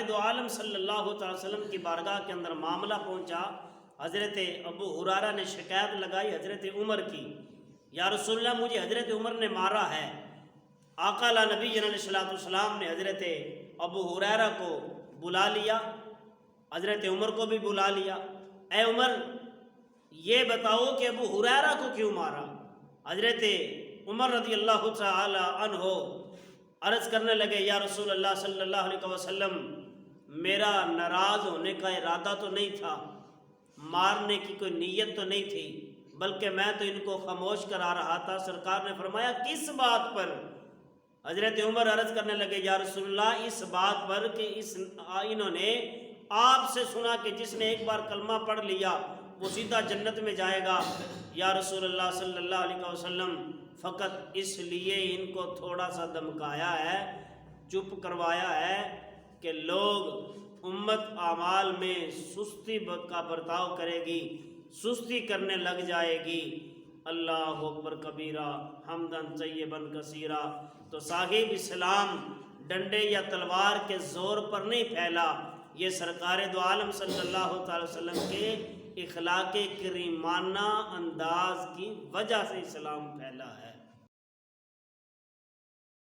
دو عالم صلی اللہ تعالی وسلم کی بارگاہ کے اندر معاملہ پہنچا، حضرت ابو ہریرہ نے شکایت لگائی حضرت عمر کی، یا رسول اللہ مجھے حضرت عمر نے مارا ہے۔ آقا علیہ نبی علیہ الصلوۃ والسلام نے حضرت ابو ہریرہ کو بلا لیا، حضرت عمر کو بھی بلا لیا، اے عمر یہ بتاؤ کہ ابو ہریرہ کو کیوں مارا؟ حضرت عمر رضی اللہ تعالی عنہ عرض کرنے لگے، یا رسول اللہ صلی اللہ علیہ وسلم میرا ناراض ہونے کا ارادہ تو نہیں تھا، مارنے کی کوئی نیت تو نہیں تھی، بلکہ میں تو ان کو خاموش کرا رہا تھا۔ سرکار نے فرمایا کس بات پر؟ حضرت عمر عرض کرنے لگے، یا رسول اللہ اس بات پر کہ انہوں نے آپ سے سنا کہ جس نے ایک بار کلمہ پڑھ لیا وہ سیدھا جنت میں جائے گا۔ یا رسول اللہ صلی اللہ علیہ وسلم فقط اس لیے ان کو تھوڑا سا دمکایا ہے، چپ کروایا ہے کہ لوگ امت اعمال میں سستی کا برتاؤ کرے گی، سستی کرنے لگ جائے گی۔ اللہ اکبر کبیرہ حمدن طیبا کثیرہ۔ تو صاحب اسلام ڈنڈے یا تلوار کے زور پر نہیں پھیلا، یہ سرکار دو عالم صلی اللہ تعالی وسلم کے اخلاق کریمانہ انداز کی وجہ سے اسلام پھیلا ہے۔